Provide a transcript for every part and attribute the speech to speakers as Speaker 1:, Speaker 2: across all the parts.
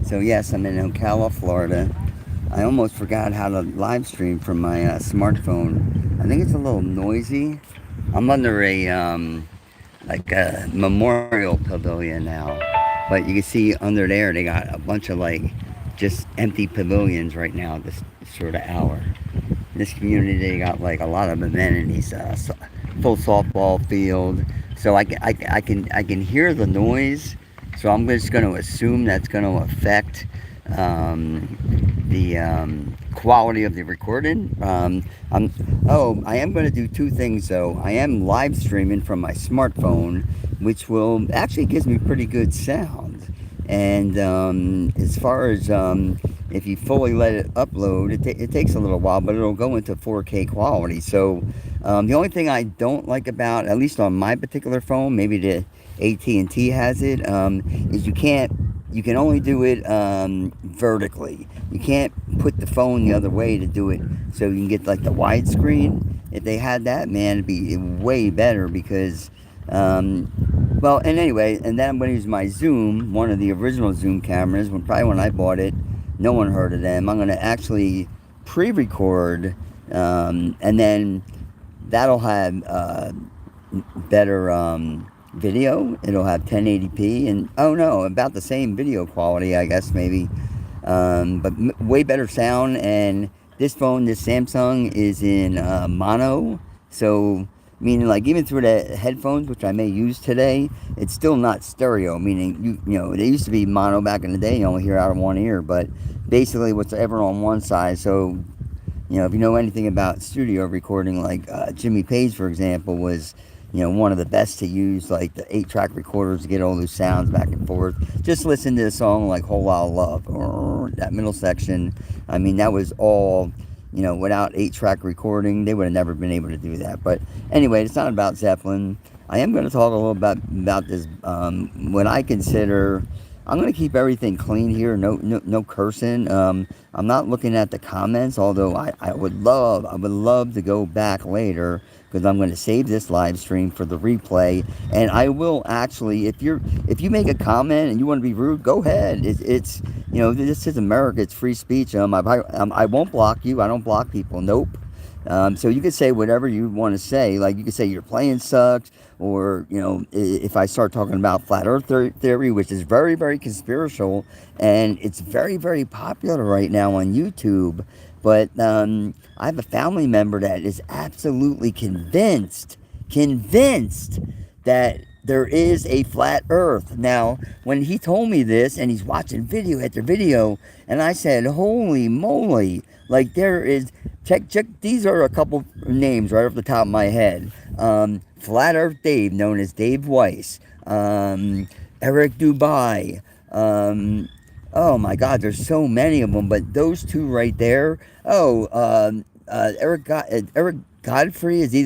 Speaker 1: So yes, I'm in Ocala, Florida. I almost forgot how to live stream from my smartphone. I think it's a little noisy. I'm under a like a memorial pavilion now, but you can see under there they got a bunch of like just empty pavilions right now. This sort of hour. This community they got like a lot of amenities, full softball field. So I can hear the noise. So I'm just going to assume that's going to affect the quality of the recording. I am going to do two things though. I am live streaming from my smartphone, which will actually gives me pretty good sound. And as far as if you fully let it upload, it takes a little while, but it'll go into 4K quality. So the only thing I don't like about, at least on my particular phone, maybe the AT&T has it, is you can only do it vertically. You can't put the phone the other way to do it so you can get like the widescreen. If they had that, man, it'd be way better because well, and anyway, and then I'm going to use my Zoom, one of the original Zoom cameras. Probably when I bought it, no one heard of them. I'm going to actually pre-record, and then that'll have better video. It'll have 1080p, and oh no, about the same video quality, I guess maybe, but way better sound. And this phone, this Samsung, is in mono, so meaning like even through the headphones, which I may use today, it's still not stereo, meaning you know they used to be mono back in the day, you only hear out of one ear, but basically what's ever on one side. So you know, if you know anything about studio recording, like Jimmy Page, for example, was one of the best to use, like the 8-track recorders to get all those sounds back and forth. Just listen to a song like Whole Lot of Love, or that middle section. I mean, that was all, without 8-track recording, they would have never been able to do that. But anyway, it's not about Zeppelin. I am going to talk a little about this, what I consider. I'm going to keep everything clean here, no cursing. I'm not looking at the comments, although I would love to go back later, because I'm going to save this live stream for the replay. And I will actually, if you make a comment and you want to be rude, go ahead. It's this is America. It's free speech. I won't block you. I don't block people. Nope. So you can say whatever you want to say. Like you can say your playing sucks, or if I start talking about flat Earth theory, which is very, very conspiratorial, and it's very, very popular right now on YouTube. But I have a family member that is absolutely convinced that there is a flat Earth. Now, when he told me this, and he's watching video after video, and I said, holy moly, like there is, check, these are a couple names right off the top of my head. Flat Earth Dave, known as Dave Weiss, Eric Dubai, oh my God, there's so many of them, but those two right there. Eric Godfrey is he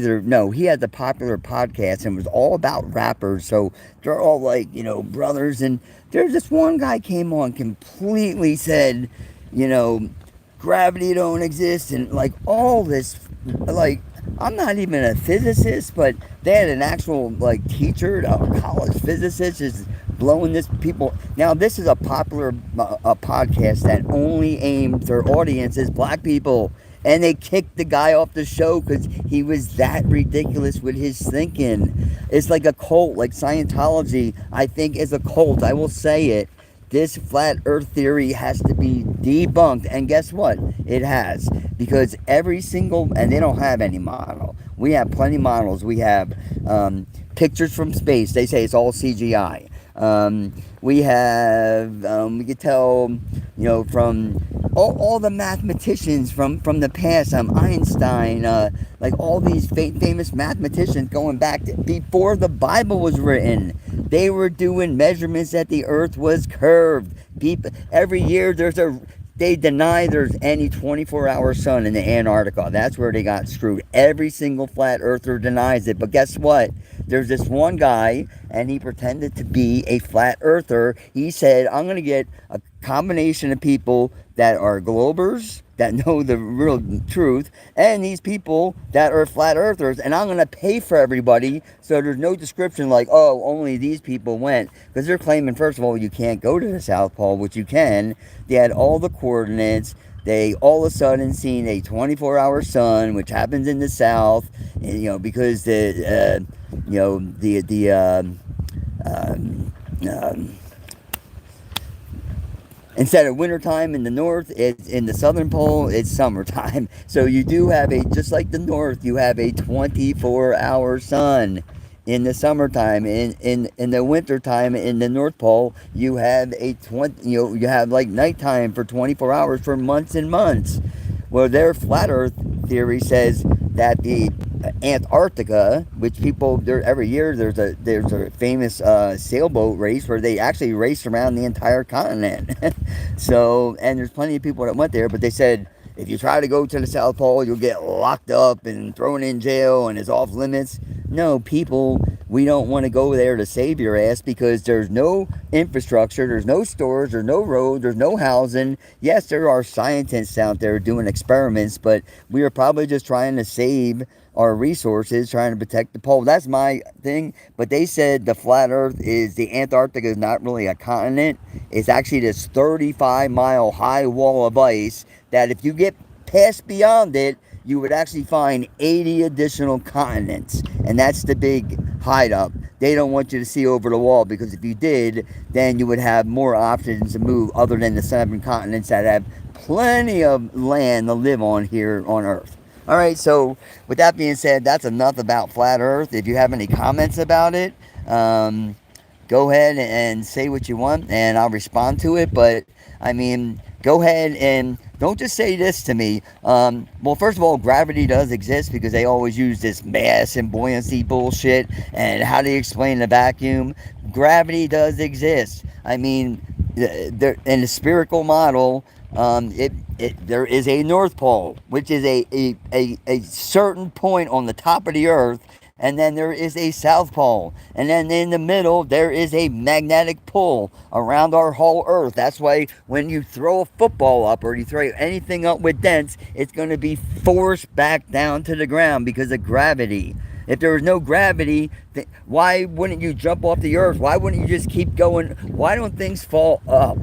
Speaker 1: had the popular podcast and was all about rappers, so they're all like, brothers. And there's this one guy came on, completely said, gravity don't exist, and like all this, like, I'm not even a physicist, but they had an actual like teacher, a college physicist, just blowing this people. Now this is a popular a podcast that only aimed their audience as black people, and they kicked the guy off the show because he was that ridiculous with his thinking. It's like a cult, like Scientology, I think, is a cult. I will say it. This flat Earth theory has to be debunked, and guess what? It has, because every single, and they don't have any model. We have plenty of models. We have pictures from space. They say it's all CGI. We have, we could tell, from all the mathematicians from the past, Einstein, like all these famous mathematicians going back to before the Bible was written. They were doing measurements that the earth was curved. Every year they deny there's any 24-hour sun in the Antarctica. That's where they got screwed. Every single flat earther denies it. But guess what? There's this one guy, and he pretended to be a flat earther. He said, I'm going to get combination of people that are globers, that know the real truth, and these people that are flat earthers. And I'm going to pay for everybody, so there's no description like, oh, only these people went. Because they're claiming, first of all, you can't go to the South Pole, which you can. They had all the coordinates. They all of a sudden seen a 24-hour sun, which happens in the south, and, because instead of wintertime in the north, it's in the southern pole, it's summertime. So you do have just like the north, you have a 24-hour sun in the summertime. In the wintertime in the North Pole, you have you have like nighttime for 24 hours for months and months. Well, their flat earth theory says that the Antarctica, which people every year there's a famous sailboat race where they actually race around the entire continent. So, and there's plenty of people that went there, but they said if you try to go to the South Pole, you'll get locked up and thrown in jail and it's off limits. No, people, we don't want to go there to save your ass because there's no infrastructure, there's no stores, there's no roads, there's no housing. Yes, there are scientists out there doing experiments, but we are probably just trying to save our resources, trying to protect the pole. That's my thing. But they said the flat earth is, the Antarctica is not really a continent. It's actually this 35-mile high wall of ice that if you get past beyond it, you would actually find 80 additional continents. And that's the big hideout. They don't want you to see over the wall, because if you did, then you would have more options to move other than the 7 continents that have plenty of land to live on here on Earth. All right, so with that being said, that's enough about flat Earth. If you have any comments about it, go ahead and say what you want, and I'll respond to it. But, I mean, go ahead and don't just say this to me. Well, first of all, gravity does exist, because they always use this mass and buoyancy bullshit. And how do you explain the vacuum? Gravity does exist. I mean, in the spherical model, there is a North Pole, which is a certain point on the top of the Earth, and then there is a South Pole, and then in the middle there is a magnetic pull around our whole Earth. That's why when you throw a football up or you throw anything up with dents, it's going to be forced back down to the ground because of gravity. If there was no gravity, why wouldn't you jump off the Earth? Why wouldn't you just keep going? Why don't things fall up?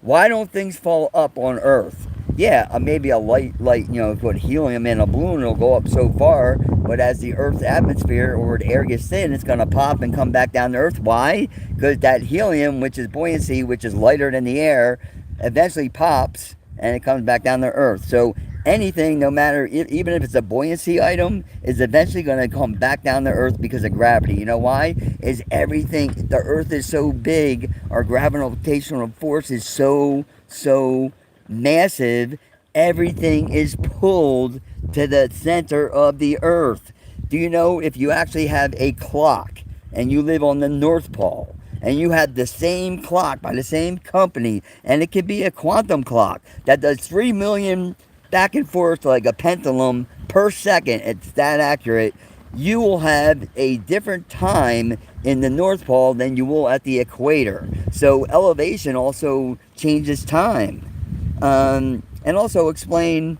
Speaker 1: Why don't things fall up on Earth? Yeah, maybe a light, put helium in a balloon, it'll go up so far, but as the Earth's atmosphere or the air gets thin, it's going to pop and come back down to Earth. Why? Because that helium, which is buoyancy, which is lighter than the air, eventually pops and it comes back down to Earth. So anything, no matter, even if it's a buoyancy item, is eventually going to come back down to Earth because of gravity. You know why? Is everything, the Earth is so big, our gravitational force is so massive, everything is pulled to the center of the Earth. Do you know, if you actually have a clock and you live on the North Pole, and you have the same clock by the same company, and it could be a quantum clock that does 3 million back and forth like a pendulum per second, it's that accurate, you will have a different time in the North Pole than you will at the equator. So elevation also changes time. And also explain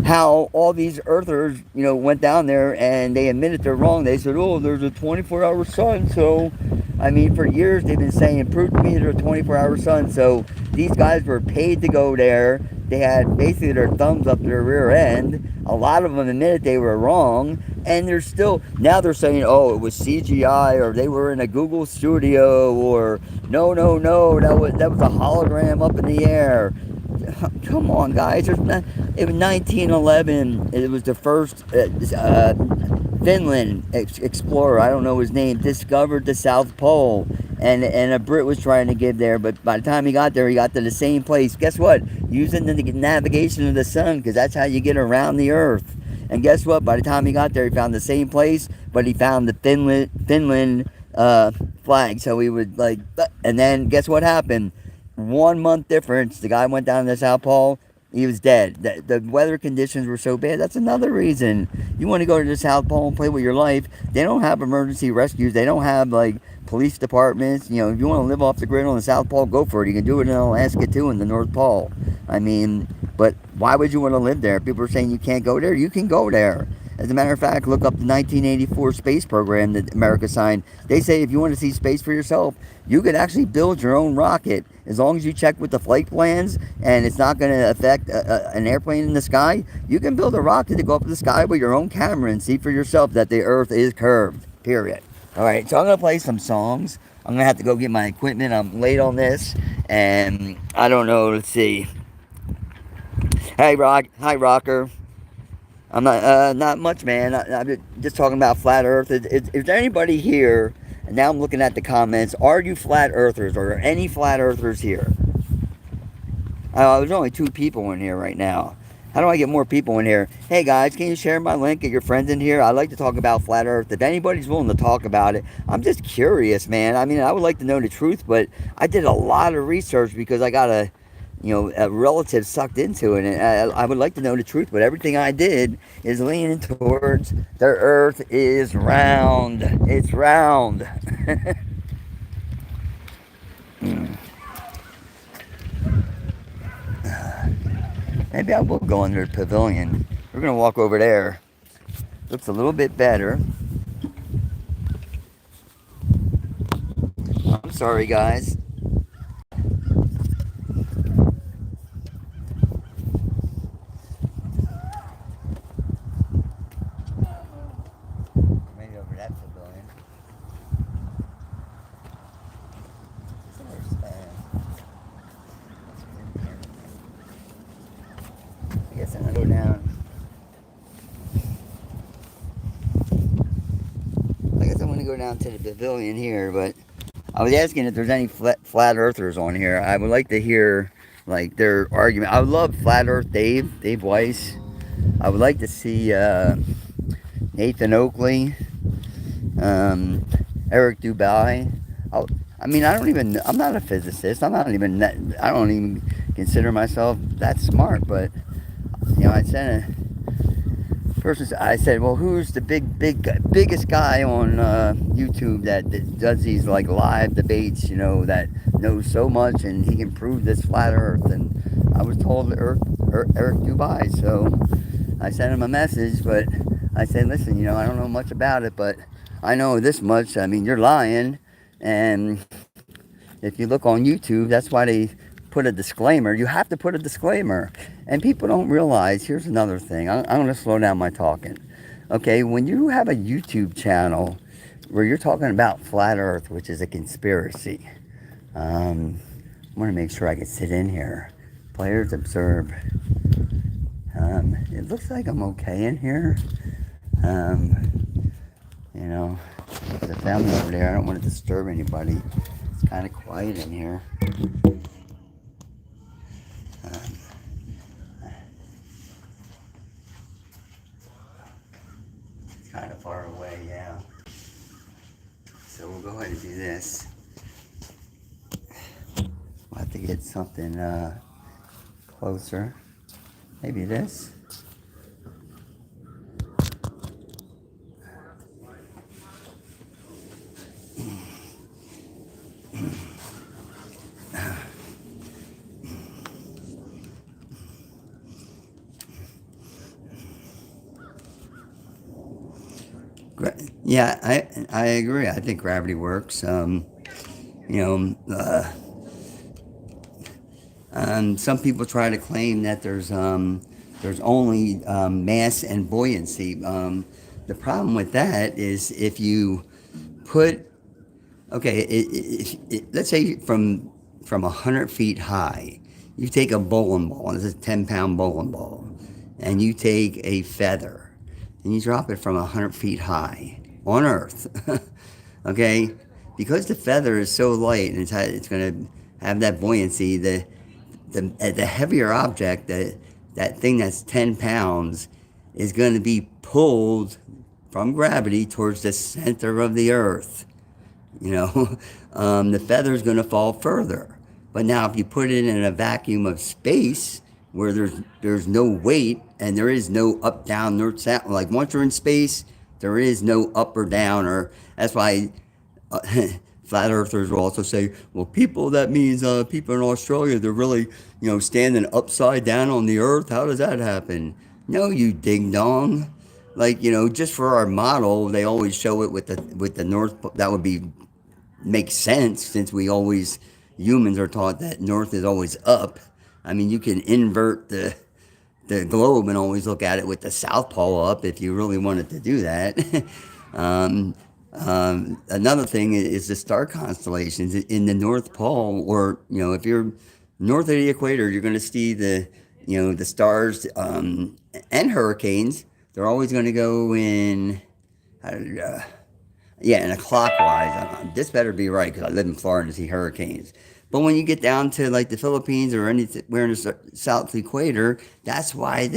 Speaker 1: how all these earthers, went down there and they admitted they're wrong. They said, oh, there's a 24-hour sun. So, I mean, for years they've been saying, prove to me there's a 24-hour sun. So these guys were paid to go there. They had basically their thumbs up their rear end. A lot of them admitted they were wrong. And they're still, now they're saying, oh, it was CGI, or they were in a Google studio, or no, that was a hologram up in the air. Come on, guys. It was 1911. It was the first Finland explorer, I don't know his name, discovered the South Pole. And a Brit was trying to get there, but by the time he got there, he got to the same place. Guess what? Using the navigation of the sun, because that's how you get around the Earth. And guess what? By the time he got there, he found the same place, but he found the Finland flag. So he would and then guess what happened? 1 month difference. The guy went down to the South Pole. He was dead. The weather conditions were so bad. That's another reason. You want to go to the South Pole and play with your life. They don't have emergency rescues. They don't have, like, police departments. You know, if you want to live off the grid on the South Pole, go for it. You can do it in Alaska, too, in the North Pole. I mean, but why would you want to live there? People are saying you can't go there. You can go there. As a matter of fact, look up the 1984 space program that America signed. They say if you want to see space for yourself, you could actually build your own rocket as long as you check with the flight plans and it's not going to affect an airplane in the sky. You can build a rocket to go up in the sky with your own camera and see for yourself that the Earth is curved, period. All right, so I'm going to play some songs. I'm going to have to go get my equipment. I'm late on this, and I don't know. Let's see. Hey, Hi, Rocker. I'm not much, man. I'm just talking about flat Earth. Is there anybody here? And now I'm looking at the comments. Are you flat Earthers? Or are any flat Earthers here? There's only 2 people in here right now. How do I get more people in here? Hey guys, can you share my link? Get your friends in here. I like to talk about flat Earth. If anybody's willing to talk about it, I'm just curious, man. I mean, I would like to know the truth, but I did a lot of research because I got a relative sucked into it, and I would like to know the truth, but everything I did is leaning towards the Earth is round. It's round. Maybe I will go under the pavilion. We're going to walk over there. Looks a little bit better. I'm sorry, guys. Maybe over that pavilion. I guess I'm going to go down. I guess I'm going to go down to the pavilion here, but I was asking if there's any flat earthers on here. I would like to hear, like, their argument. I would love Flat Earth Dave Weiss. I would like to see Nathan Oakley, Eric Dubai. I'm not a physicist. I don't even consider myself that smart, but, I said, well, who's the biggest guy on YouTube that does these, like, live debates, that knows so much and he can prove this flat Earth? And I was told Eric Dubai, so I sent him a message, but I said, listen, I don't know much about it, but I know this much. I mean, you're lying, and if you look on YouTube, that's why they put a disclaimer. You have to put a disclaimer. And people don't realize, here's another thing. I'm going to slow down my talking. Okay, when you have a YouTube channel where you're talking about flat Earth, which is a conspiracy, I want to make sure I can sit in here. Players observe. It looks like I'm okay in here. There's a family over there. I don't want to disturb anybody. It's kind of quiet in here. It's kind of far away, yeah. So we'll go ahead and do this. We'll have to get something closer. Maybe this. Yeah, I agree. I think gravity works. Some people try to claim that there's only mass and buoyancy. The problem with that is if you put, let's say from 100 feet high, you take a bowling ball, and this is a 10-pound bowling ball, and you take a feather, and you drop it from 100 feet high on Earth, okay? Because the feather is so light and it's going to have that buoyancy, the heavier object, that thing that's 10 pounds, is going to be pulled from gravity towards the center of the Earth. The feather is going to fall further. But now if you put it in a vacuum of space, where there's no weight and there is no up, down, north, south. Like once you're in space, there is no up or down. Or that's why uh, flat earthers will also say, well, people, that means people in Australia, they're really, standing upside down on the earth. How does that happen? No, you ding dong. Like, just for our model, they always show it with the north. That would be makes sense since we always, humans are taught that north is always up. I mean, you can invert the globe and always look at it with the South Pole up if you really wanted to do that. um, Another thing is the star constellations in the North Pole, or if you're north of the equator, you're going to see the stars and hurricanes. They're always going to go in. Yeah, in a clockwise. This better be right because I live in Florida to see hurricanes. But when you get down to like the Philippines or anywhere in the South Equator, that's why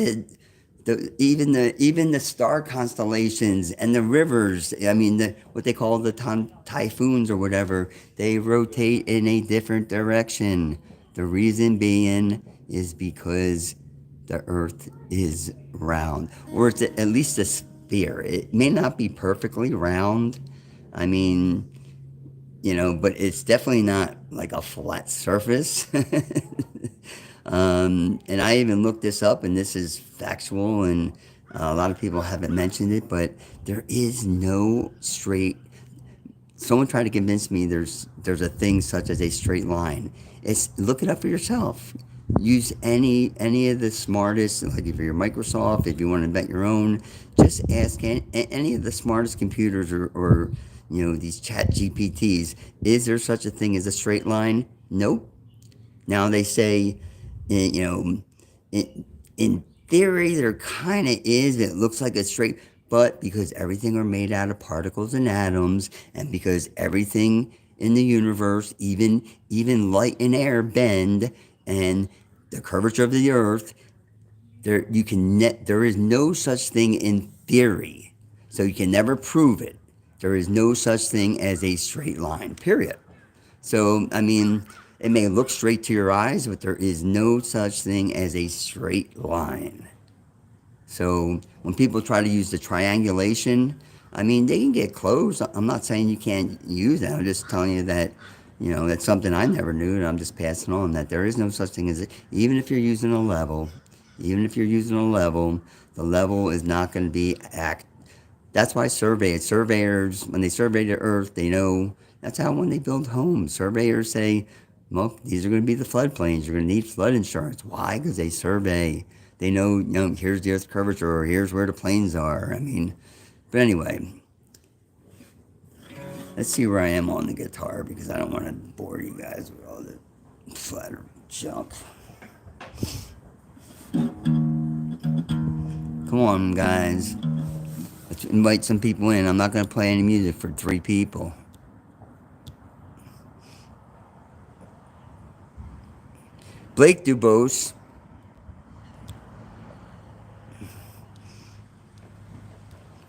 Speaker 1: even the star constellations and the rivers. I mean, what they call the typhoons or whatever, they rotate in a different direction. The reason being is because the Earth is round, or it's at least a sphere. It may not be perfectly round. I mean, but it's definitely not like a flat surface. And I even looked this up, and this is factual, and a lot of people haven't mentioned it, but there is no straight. Someone tried to convince me there's a thing such as a straight line. Look it up for yourself. Use any of the smartest, like if you're Microsoft, if you want to invent your own, just ask any of the smartest computers or these chat GPTs, is there such a thing as a straight line? Nope. Now they say, in theory, there kind of is. It looks like a straight, but because everything are made out of particles and atoms, and because everything in the universe, even light and air, bend, and the curvature of the Earth, there is no such thing in theory, so you can never prove it. There is no such thing as a straight line. Period. So I mean, it may look straight to your eyes, but there is no such thing as a straight line. So when people try to use the triangulation, I mean, they can get close. I'm not saying you can't use that. I'm just telling you that, that's something I never knew, and I'm just passing on that there is no such thing as it. Even if you're using a level, the level is not going to be act. That's why surveyors, when they survey the earth, they know. That's how when they build homes, surveyors say, well, these are going to be the floodplains. You're going to need flood insurance. Why? Because they survey. They know, here's the Earth's curvature, or here's where the plains are. I mean, but anyway, let's see where I am on the guitar, because I don't want to bore you guys with all the flat junk. Come on, guys. Let's invite some people in. I'm not going to play any music for 3 people. Blake Dubose.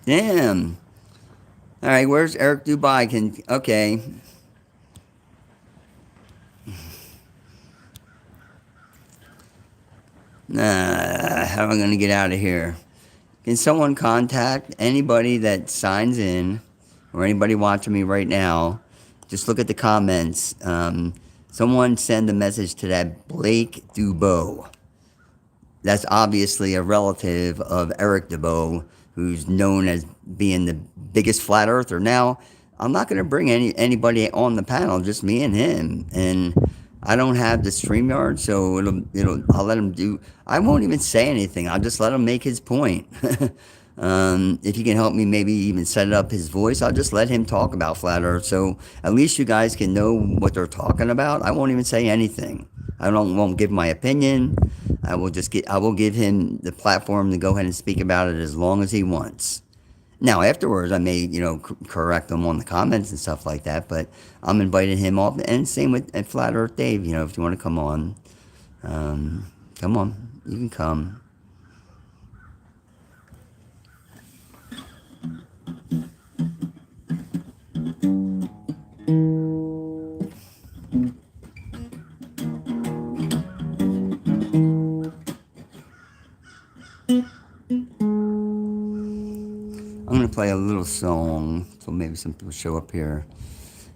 Speaker 1: Damn. All right, where's Eric Dubai? Okay. How am I going to get out of here? Can someone contact anybody that signs in, or anybody watching me right now? Just look at the comments. Someone send a message to that Blake Dubois. That's obviously a relative of Eric Dubois, who's known as being the biggest flat earther. Now, I'm not going to bring anybody on the panel, just me and him. And I don't have the StreamYard, so I'll let him do. I won't even say anything. I'll just let him make his point. If you can help me, maybe even set up his voice, I'll just let him talk about flat Earth. So at least you guys can know what they're talking about. I won't even say anything. Won't give my opinion. I will give him the platform to go ahead and speak about it as long as he wants. Now, afterwards, I may, correct him on the comments and stuff like that, but I'm inviting him off. And same with Flat Earth Dave, if you want to come on, come on, you can come. play a little song, so maybe some people show up here.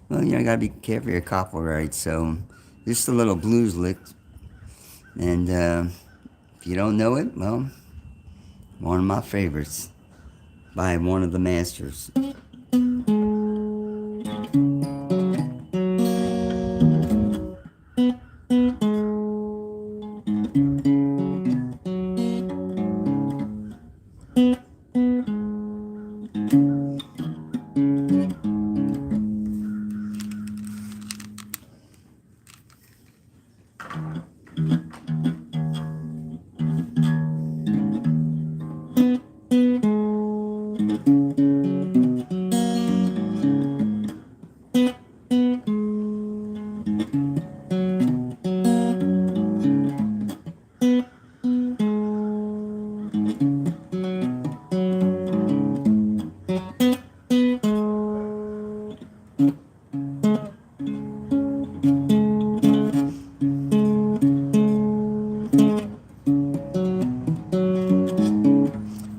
Speaker 1: Well, you gotta be careful of your copyright, so just a little blues lick. And if you don't know it, well, one of my favorites by one of the masters.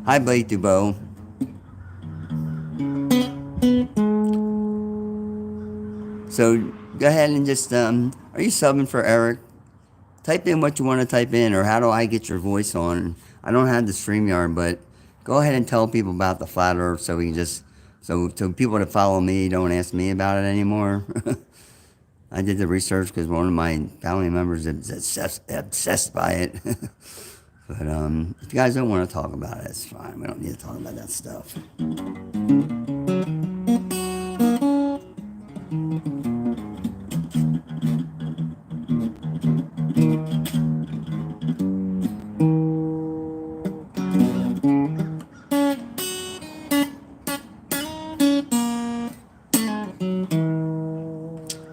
Speaker 1: Hi, Blake Dubois. So go ahead and just, are you subbing for Eric? Type in what you want to type in, or how do I get your voice on? I don't have the StreamYard, but go ahead and tell people about the Flat Earth so we can just, so people that follow me don't ask me about it anymore. I did the research because one of my family members is obsessed by it. But if you guys don't want to talk about it, it's fine. We don't need to talk about that stuff.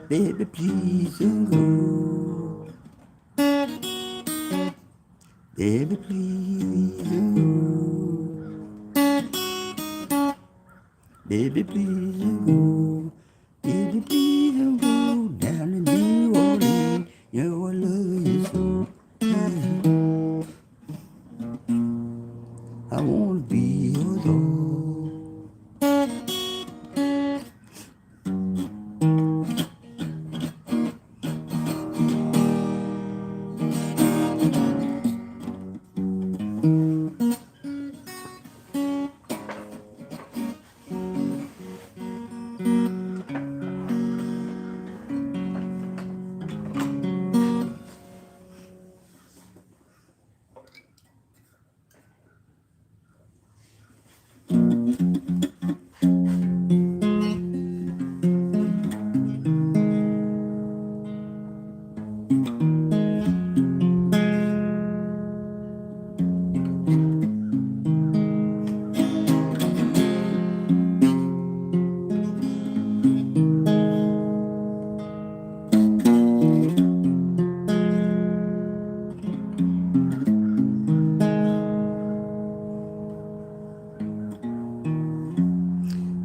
Speaker 1: Baby, please don't go. Baby, please don't go. Baby, please don't go. Baby, please don't go down to New Orleans. You know I love you so. I wanna be your dog.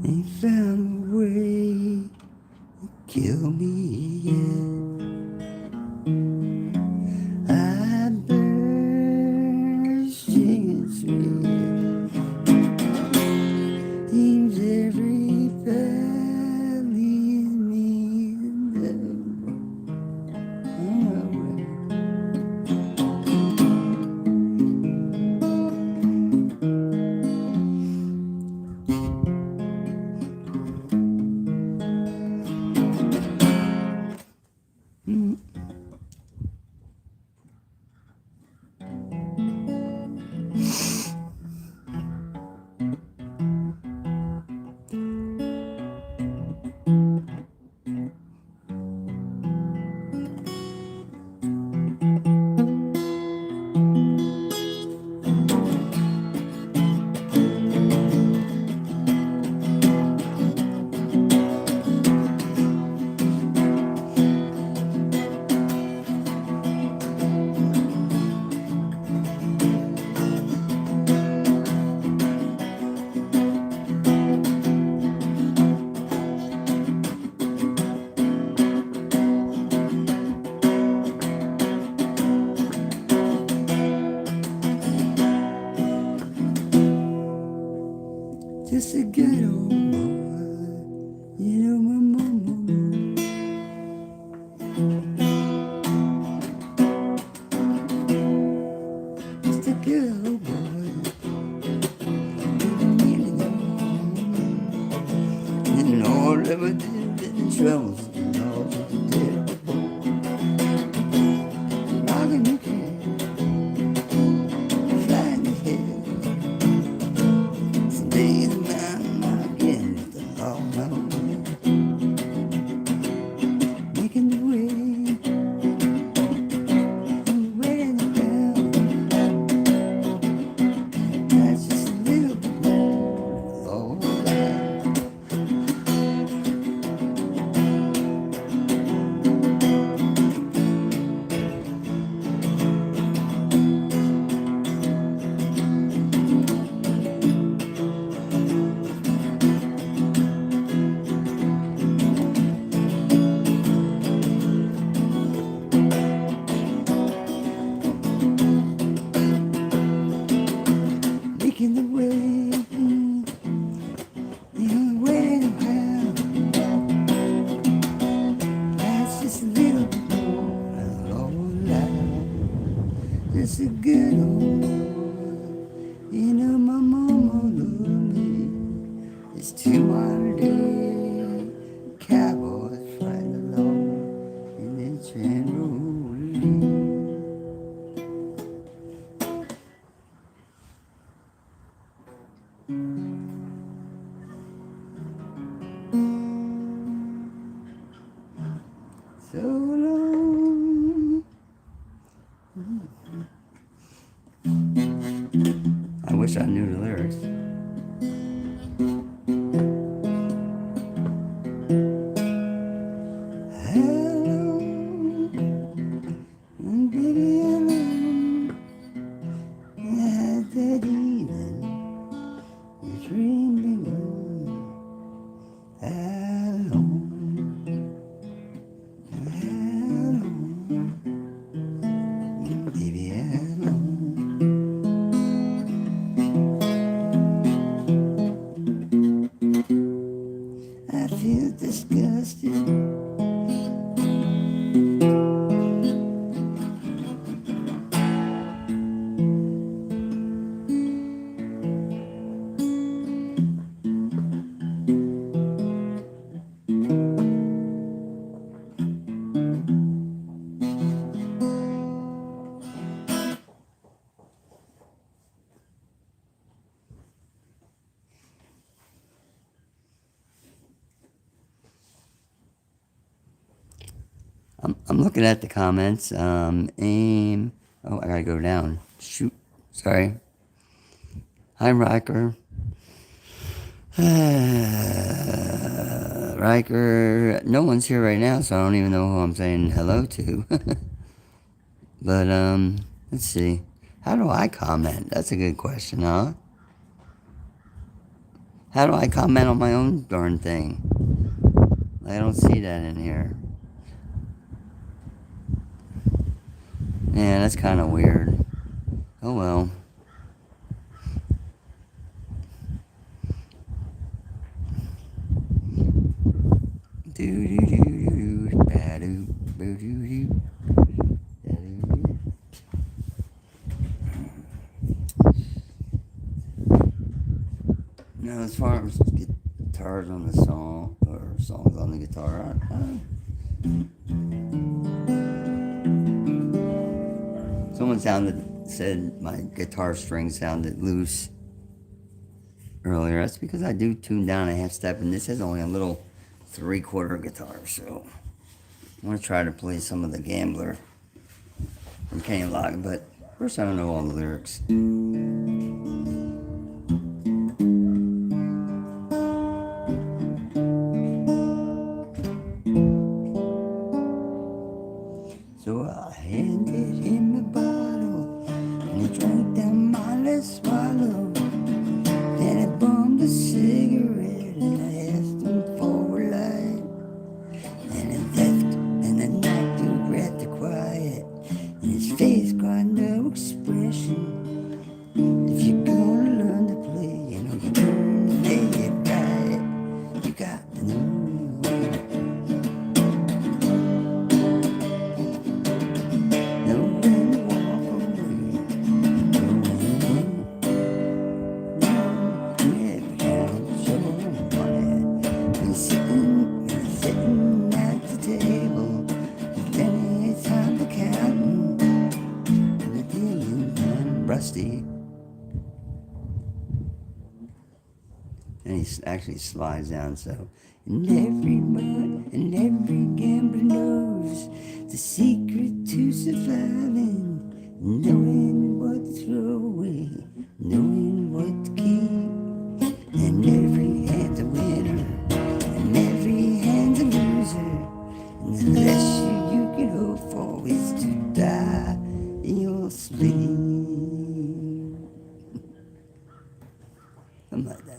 Speaker 1: Ain't found a way to kill me yet. troubles and all the terrible. Rocking the cat, flying the hill. Some days I'm out again with the law now. Making the way, way in the ground. That's just a little bit more, Lord. Making the way, the only way to have. That's just a little bit more, Lord, life. Just a good old, you know my mama loved me. It's 2 modern day cowboys fighting along in their general. So long. I wish I knew the lyrics. Hello, baby, hello. Had that evening, your dream begun. Hello. Baby, hello. I feel disgusted. I'm looking at the comments. Aim. Oh, I gotta go down. Shoot. Sorry. Hi, Riker. Riker. No one's here right now, so I don't even know who I'm saying hello to. But, let's see. How do I comment? That's a good question, huh? How do I comment on my own darn thing? I don't see that in here. Yeah, that's kind of weird. Oh well. Do do do do ba do boo do do. Now, as far as guitars on the song or songs on the guitar, someone said my guitar string sounded loose earlier. That's because I do tune down a half step, and this is only a little 3/4 guitar, so I'm going to try to play some of the Gambler from Kenny Loggins, but first I don't know all the lyrics. So I handed him a bottle, and he drank down my last swallow. Then I bummed a cigarette, and I asked him for a light. And I left, and I knocked him at the quiet, and his face got no expression. If you're gonna learn to play, you know you're gonna lay it right. You got to know. Sitting rusty. And he actually slides down, so. And every gambler knows the secret to surviving. Knowing what to throw away, knowing what to keep. And every hand's a winner, and every hand's a loser. And the less you can hope for is to die in your sleep. I'm like that.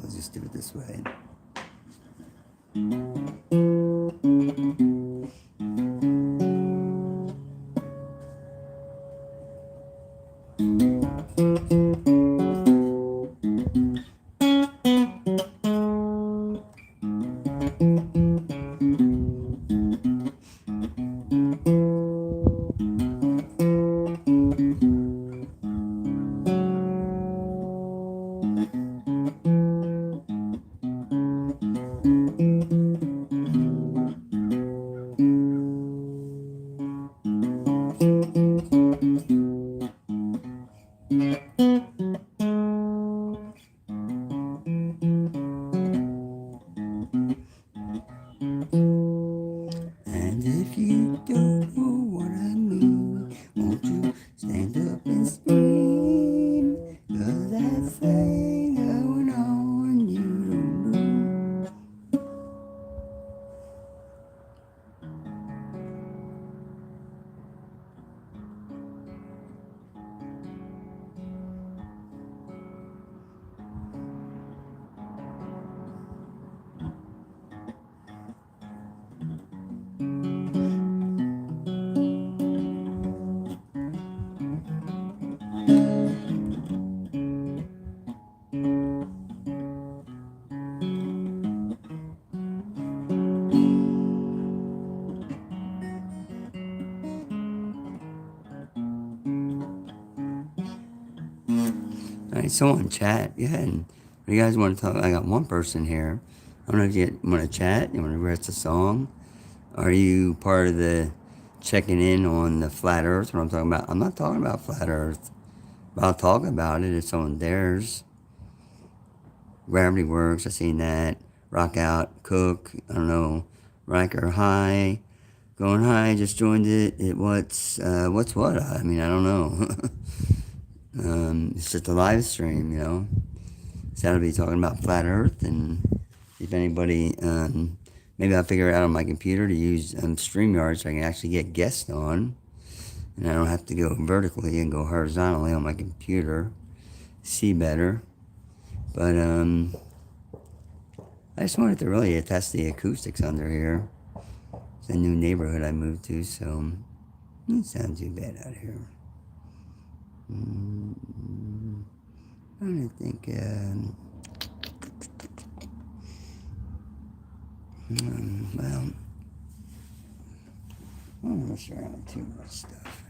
Speaker 1: Let's just do it this way. And if you don't know what I mean, won't you stand up and scream? 'Cause that thing going on you don't know. All right, so on chat, go ahead. What do you guys want to talk? I got one person here. I don't know if you want to chat. You want to request a song? Are you part of the checking in on the flat Earth? What I'm talking about? I'm not talking about flat Earth. But I'll talk about it if someone dares. Gravity Works. I seen that. Rock Out. Cook. I don't know. Riker High. Going High. Just joined it. What's what? I mean, I don't know. It's just a live stream, you know. So I'll be talking about flat Earth, and if anybody, maybe I'll figure it out on my computer to use StreamYard so I can actually get guests on, and I don't have to go vertically and go horizontally on my computer, see better. But I just wanted to really test the acoustics under here. It's a new neighborhood I moved to, so it doesn't sound too bad out here. I don't think, well, I don't mess around with too much stuff.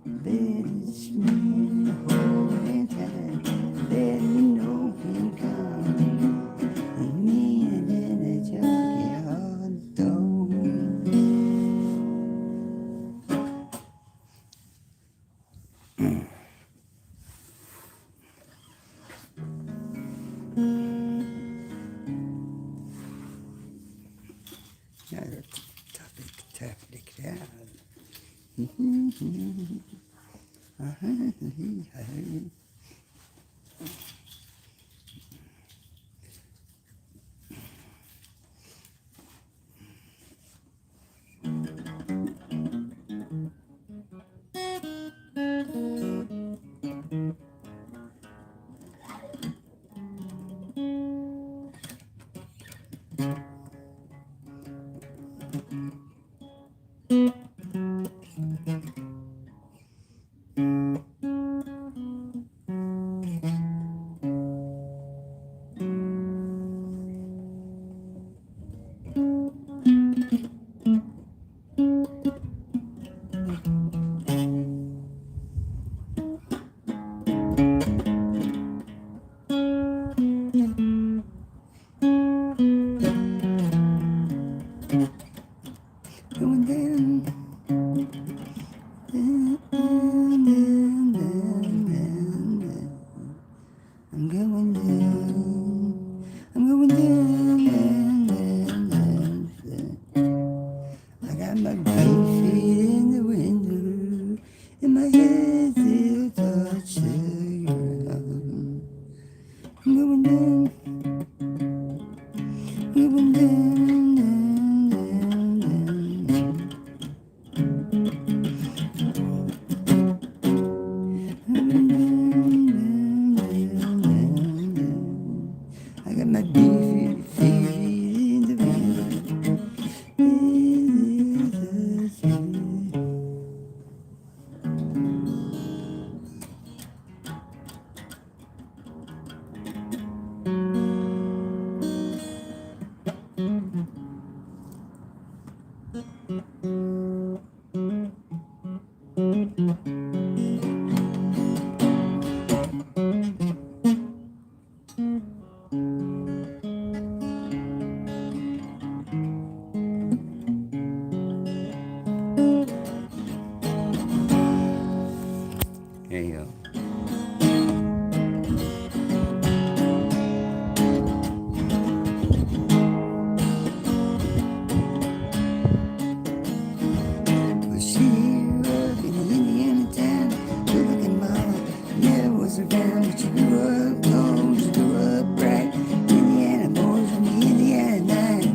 Speaker 2: Bed is me.
Speaker 1: Tap it out. Going down. I'm going down. I'm going down. I got my bare feet in the window, and my head still touch the ground. I'm going down. Going down, down, down, down. I got my feet in the wind. There you go. Well, she grew up in Indiana town. Good looking mama never was around, but she grew up cold, she grew up bright. Indiana boys from the Indiana nine.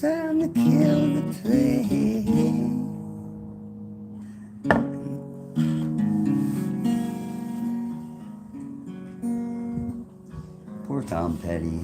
Speaker 1: Time to kill the play. Poor Tom Petty.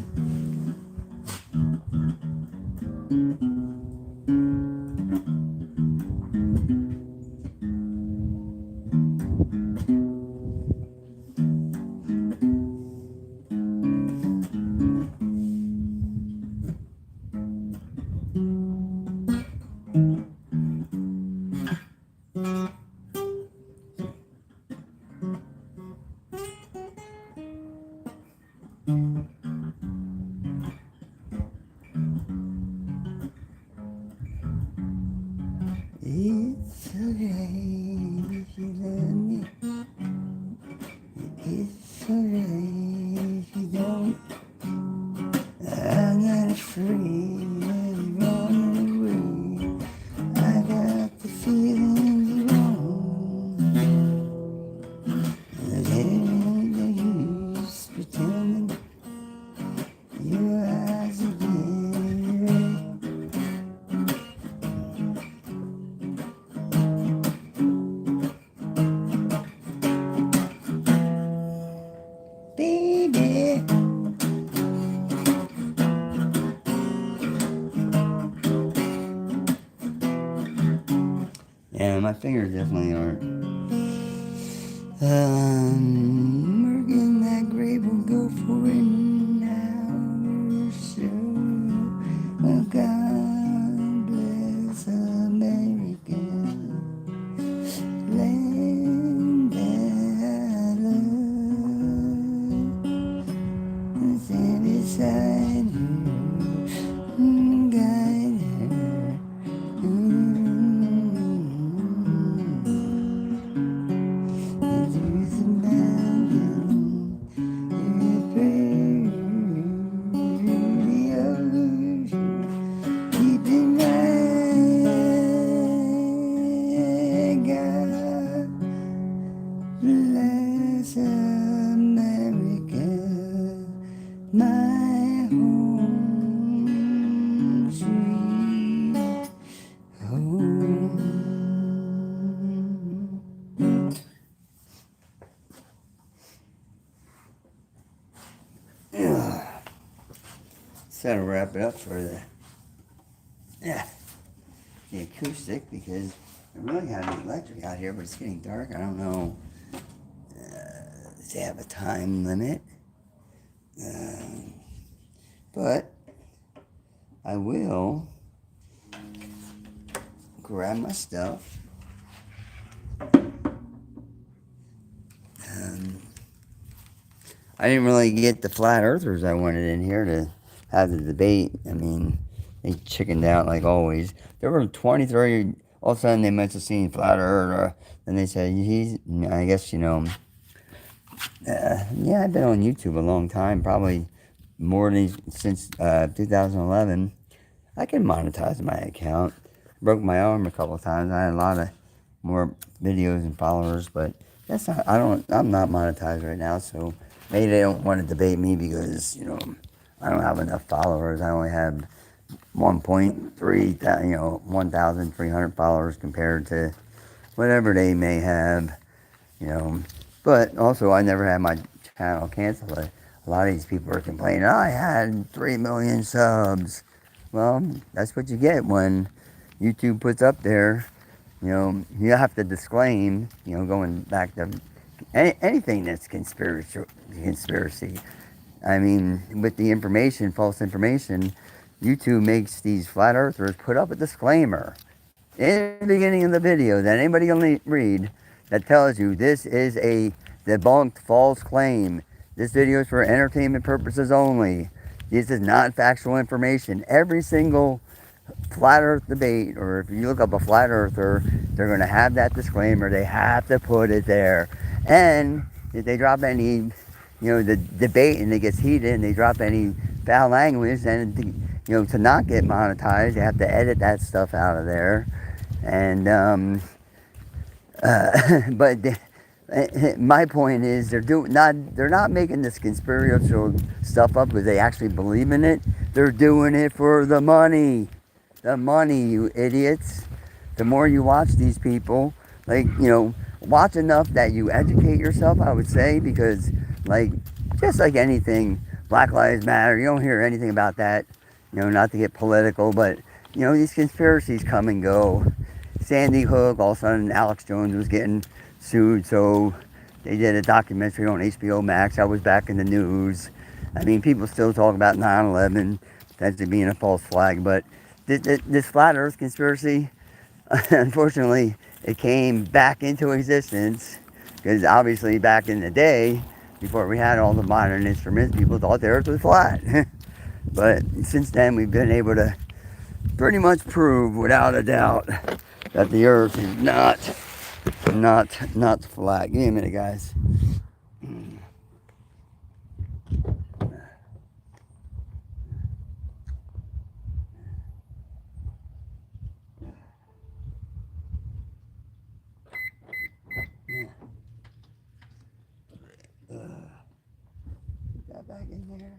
Speaker 1: not free and running away. I got the feelings wrong. And ain't no use pretending your eyes again. Baby. Yeah, my fingers definitely aren't. Working that grave will go for an hour or so. Well, God bless America, land that I love. Stand beside her, guide her. Bless America, my home, sweet home. So to wrap it up for the acoustic, because I really have the electric out here, but it's getting dark. I don't know if they have a time limit. But I will grab my stuff. I didn't really get the flat earthers I wanted in here to have the debate. I mean, they chickened out like always. There were 23, all of a sudden they must have seen flat earth, and they said, I guess, yeah, I've been on YouTube a long time, probably more than since 2011. I can monetize my account. Broke my arm a couple of times. I had a lot of more videos and followers, but that's not, I'm not monetized right now, so maybe they don't want to debate me because, I don't have enough followers. I only have 1.3, 1,300 followers compared to whatever they may have, But also, I never had my channel canceled. A lot of these people are complaining, I had 3 million subs. Well, that's what you get when YouTube puts up there, you have to disclaim, going back to anything that's conspiracy. I mean, with the information, false information, YouTube makes these flat earthers put up a disclaimer in the beginning of the video that anybody can read that tells you this is a debunked false claim. This video is for entertainment purposes only. This is not factual information. Every single flat earth debate, or if you look up a flat earther, they're going to have that disclaimer. They have to put it there. And if they drop any, the debate and it gets heated and they drop any foul language, then, to not get monetized, they have to edit that stuff out of there. And, my point is they're not making this conspiratorial stuff up because they actually believe in it. They're doing it for the money. The money, you idiots. The more you watch these people, watch enough that you educate yourself, I would say, because, just like anything, Black Lives Matter, you don't hear anything about that, not to get political, but, these conspiracies come and go. Sandy Hook, all of a sudden Alex Jones was getting sued, so they did a documentary on HBO Max. I was back in the news. I mean, people still talk about 9/11 potentially being a false flag, but this flat earth conspiracy, unfortunately, it came back into existence because obviously back in the day, before we had all the modern instruments, people thought the earth was flat. But since then, we've been able to pretty much prove without a doubt that the earth is not flat. Give me a minute, guys. in there.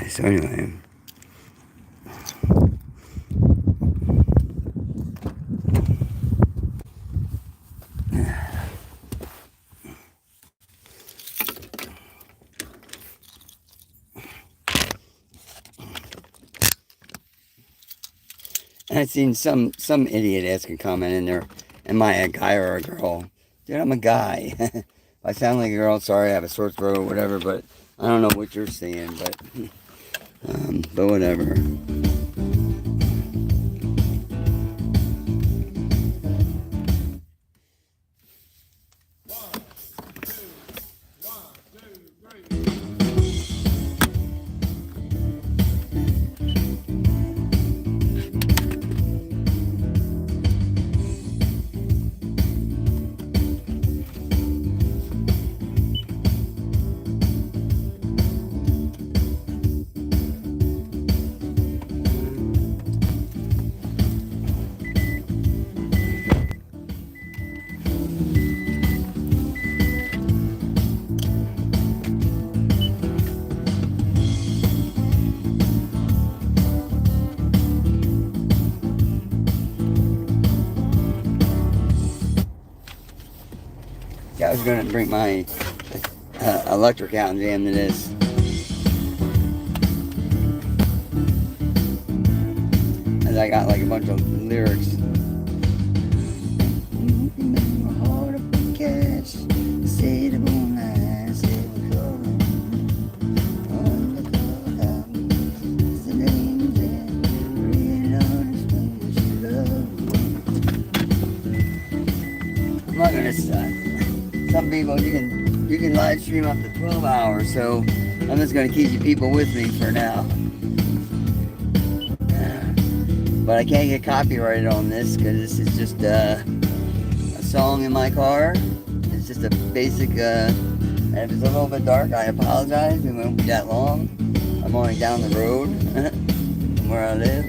Speaker 1: So anyway, I've seen some idiot ask a comment in there, am I a guy or a girl? Dude, I'm a guy. If I sound like a girl, sorry, I have a sore throat or whatever, but I don't know what you're saying, but whatever. I was going to bring my electric out and jam to this. And I got like a bunch of lyrics. I'm not going to stop. Some people you can live stream up to 12 hours, so I'm just going to keep you people with me for now. But I can't get copyrighted on this because this is just a song in my car. It's just a basic, and if it's a little bit dark, I apologize. It won't be that long. I'm only down the road from where I live.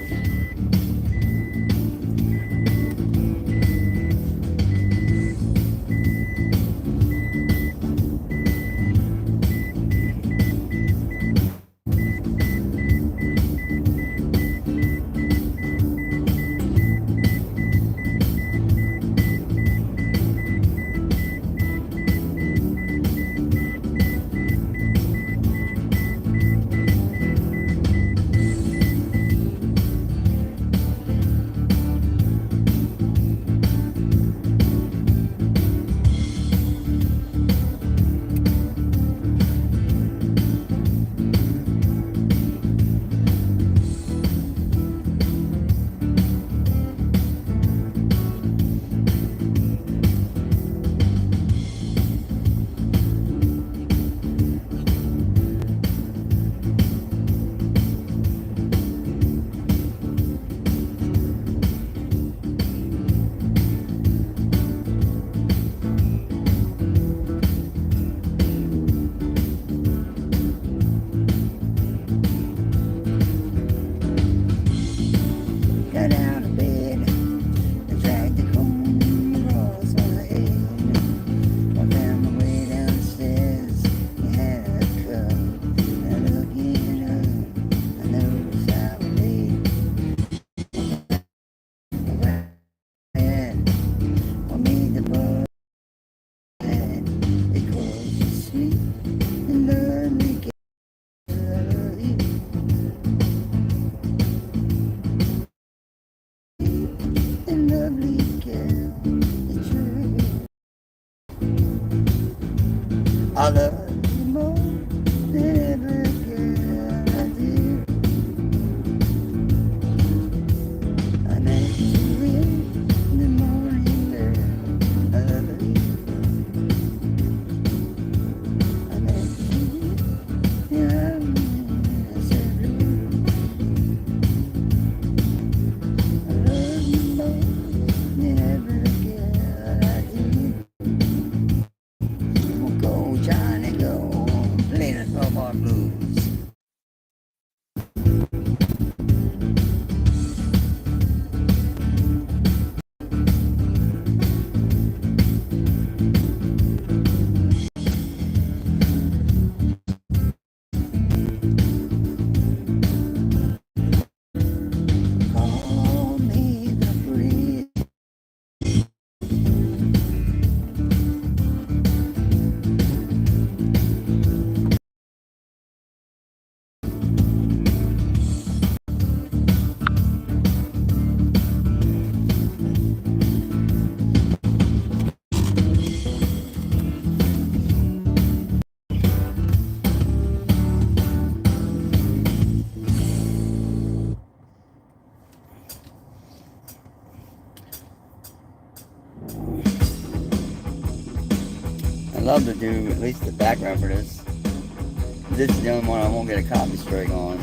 Speaker 1: I love you more than ever, girl, I do. I met you in the morning, girl, I love you. I met you in the afternoon. I love you more than ever, girl. love to do at least the background for this. This is the only one I won't get a copy strike on.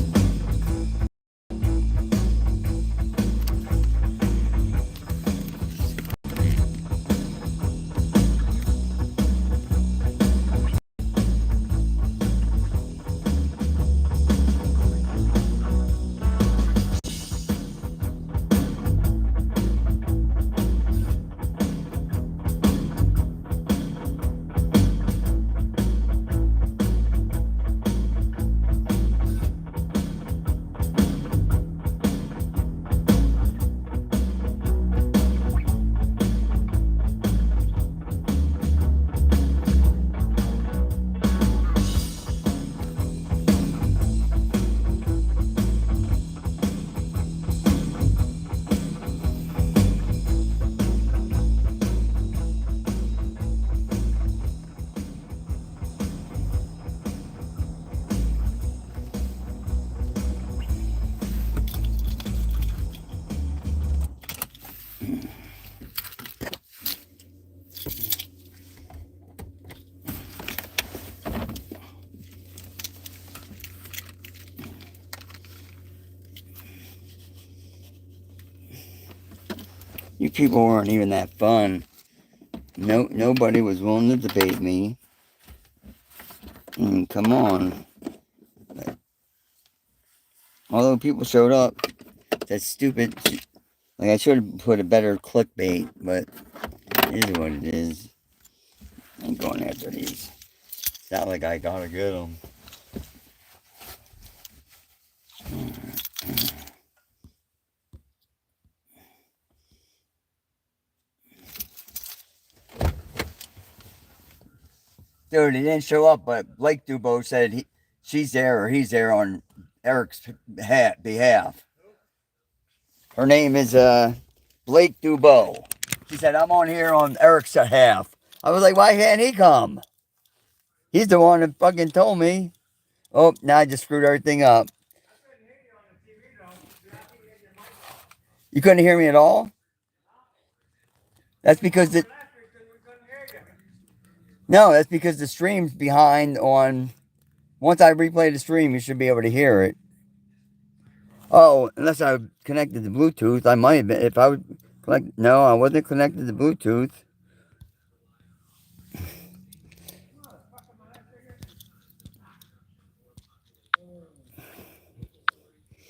Speaker 1: You people weren't even that fun. Nobody was willing to debate me. Come on. Although people showed up, that's stupid. Like, I should have put a better clickbait, but it is what it is. I'm going after these. It's not like I gotta get them. Dude, he didn't show up, but Blake Dubois said she's there or he's there on Eric's behalf. Her name is Blake Dubois. She said, I'm on here on Eric's behalf. I was like, why can't he come? He's the one that fucking told me. Oh, now I just screwed everything up. You couldn't hear me at all? That's because that's because the stream's behind on. Once I replay the stream, you should be able to hear it. Oh, unless I connected to Bluetooth, I might have been. If I would connect, no, I wasn't connected to Bluetooth.